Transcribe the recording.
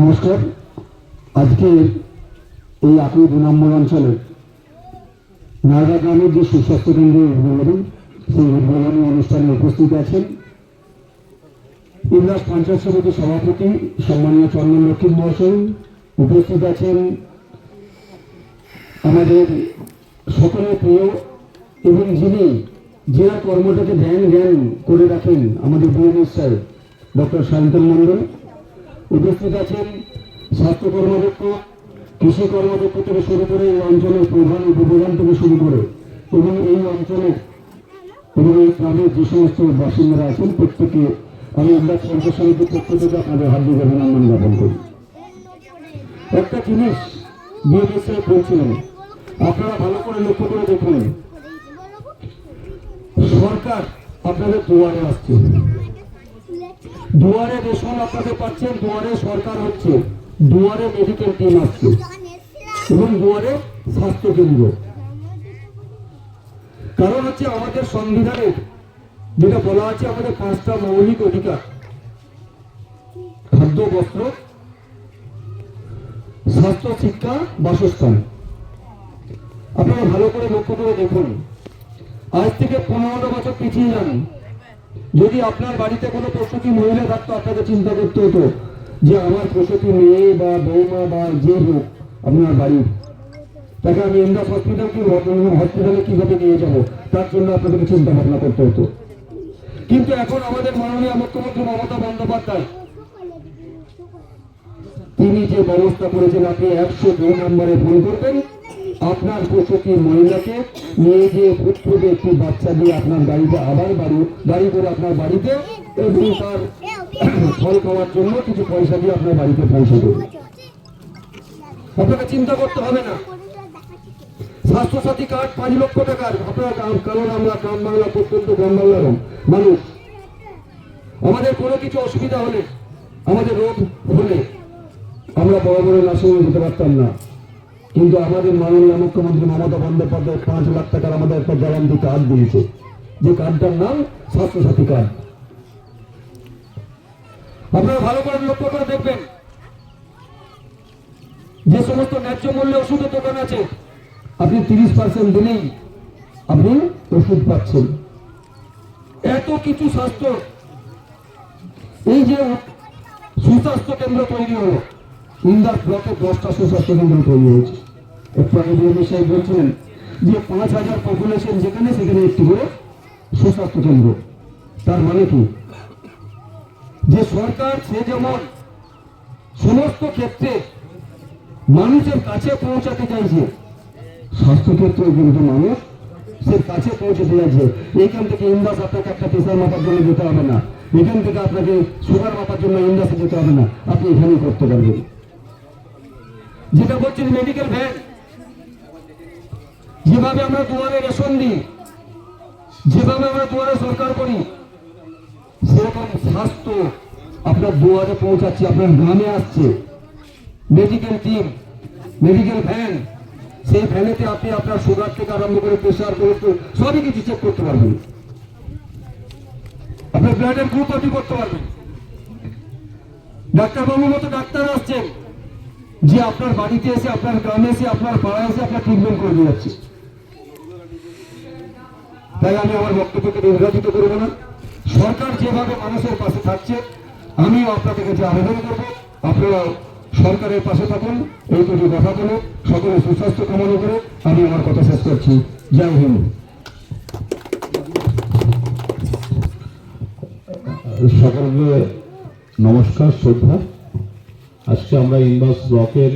নমস্কার। আজকে এই আপনি 2 নম্বর অঞ্চলে নারগা গ্রামের যে সুস্বাস্থ্য কেন্দ্রের উদ্বোধন, সেই উদ্বোধনী অনুষ্ঠানে উপস্থিত আছেন ইন্দ্রাস পঞ্চায়েত সমিতির সভাপতি সম্মানীয় চন্দন লক্ষ্মী মহাশয়, উপস্থিত আছেন আমাদের সকলের প্রিয় এবং যিনি জেলা কর্মটাকে জ্ঞান করে রাখেন আমাদের বিএনএস স্যার ডক্টর শান্তন মণ্ডল, উপস্থিত আছেন স্বাস্থ্য কর্মদক্ষ, কৃষি কর্মদক্ষ থেকে শুরু করে এই অঞ্চলের প্রধান উপপ্রধান থেকে শুরু করে এবং এই অঞ্চলে এবং এই গ্রামের যে সমস্ত বাসিন্দারা আছেন প্রত্যেকে আমি ইন্দ্রাস পঞ্চায়েত সমিতির পক্ষ থেকে আপনাদের হার্দিক অভিনন্দন জ্ঞাপন করি। একটা জিনিস বিএনএস স্যার বলছিলেন, আপনারা ভালো করে লক্ষ্য করে দেখুন, সরকার আপনাদের দুয়ারে আসছে, দুয়ারে রেশন আপনাদের পাচ্ছেন, দুয়ারে সরকার হচ্ছে, দুয়ারে মেডিকেল টিম আসছে এবং দুয়ারে স্বাস্থ্য কেন্দ্র। কারণ হচ্ছে আমাদের সংবিধানের যেটা বলা আছে, আমাদের 5টা মৌলিক অধিকার: খাদ্য, বস্ত্র, স্বাস্থ্য, শিক্ষা, বাসস্থান। আপনারা ভালো করে লক্ষ্য করে দেখুন, আজ থেকে 15 বছর পিছিয়ে যান, যদি আপনার বাড়িতে কোনো প্রসূতি মহিলা থাকতো, আপনাকে চিন্তা করতে হতো যে আমার প্রসূতি মেয়ে বা বৌমা বা যে হোক আপনার বাড়ির, তাকে আমি ইন্দ্রাস হসপিটালে কিভাবে নিয়ে যাব, তার জন্য আপনাদেরকে চিন্তা ভাবনা করতে হতো। কিন্তু এখন আমাদের মাননীয় মুখ্যমন্ত্রী মমতা বন্দ্যোপাধ্যায় তিনি যে ব্যবস্থা করেছেন, আপনি 102 নম্বরে ফোন করবেন, আপনার প্রসূতি মহিলাকে নিয়ে গিয়ে ফুটফুটে একটি বাচ্চা দিয়ে আপনার গাড়িতে আবার গাড়ি করে আপনার বাড়িতে এবং তার ফল খাওয়ার জন্য কিছু পয়সা দিয়ে আপনার বাড়িতে পৌঁছে দেবে। আপনাকে চিন্তা করতে হবে না। স্বাস্থ্যসাথী কার্ড 5 লক্ষ টাকার আপনার, কারণ আমরা গ্রাম বাংলা, প্রত্যন্ত গ্রাম বাংলার মানুষ, আমাদের কোনো কিছু অসুবিধা হলে, আমাদের রোগ হলে আমরা বড় বড় নার্সিংহোমে যেতে পারতাম না, কিন্তু আমাদের মাননীয় মুখ্যমন্ত্রী মমতা বন্দ্যোপাধ্যায় 5 লাখ টাকার আমাদের একটা গ্যারান্টি কার্ড দিয়েছে, যে কার্ডটার নাম স্বাস্থ্যসাথী কার্ড। আপনারা ভালো করে লক্ষ্য করে দেখবেন, যে সমস্ত ন্যায্য মূল্যে ওষুধের দোকান আছে, আপনি 30% দিলেই আপনি ওষুধ পাচ্ছেন। এত কিছু স্বাস্থ্য, এই যে সুস্বাস্থ্য কেন্দ্র তৈরি হলো, ইন্দ্রাস ব্লকে 10টা সুস্বাস্থ্য কেন্দ্র তৈরি হয়েছে। একটু আগে বিএনএস সাহেব বলছিলেন যে 5000 পপুলেশন, যেখানে সেখানে একটি করে সুস্বাস্থ্য কেন্দ্র। তার মানে কি, যে সরকার সে যেমন সমস্ত ক্ষেত্রে মানুষের কাছে পৌঁছাতে চাইছে, স্বাস্থ্যক্ষেত্রে কিন্তু মানুষ সে কাছে পৌঁছাতে চাইছে। এইখান থেকে ইন্দ্রাস আপনাকে একটা প্রেসার মাপার জন্য যেতে হবে না, এখান থেকে আপনাকে সুগার মাপার জন্য ইন্দ্রাসে যেতে হবে না, আপনি এখানেই করতে পারবেন। যেটা বলছেন মেডিকেল ভ্যান, যেভাবে আমরা দুয়ারে রেশন দিই, যেভাবে আমরা দুয়ারে সরকার করি, সেরকম স্বাস্থ্য আপনার দুয়ারে পৌঁছাচ্ছে, আপনার গ্রামে আসছে। মেডিকেল টিম, মেডিকেল ভ্যান, সেই ভ্যানেতে আপনি আপনার সুগার থেকে আরম্ভ করে প্রেশার করে সবই কিছু চেক করতে পারবেন, আপনার ব্লাডের গ্রুপ আপনি করতে পারবেন। ডাক্তারবাবুর মতো ডাক্তার আসছেন, যে আপনার বাড়িতে এসে, আপনার গ্রামে এসে, আপনার পাড়ায় এসে আপনার ট্রিটমেন্ট করে দিয়ে যাচ্ছে। তাই আমি আমার বক্তব্যকে নির্বাচিত করবো না। সরকার যেভাবে মানুষের পাশে থাকছে, আমিও আপনাদের কাছে আবেদন করবো, আপনারা সরকারের পাশে থাকুন। এই দুটি কথা বলে সকলে সুস্বাস্থ্য কামনা করে আমি আমার কথা শেষ করছি। জয় হিন্দ। সকলকে নমস্কার, শ্রদ্ধা। আজকে আমরা ইন্দ্রাস ব্লকের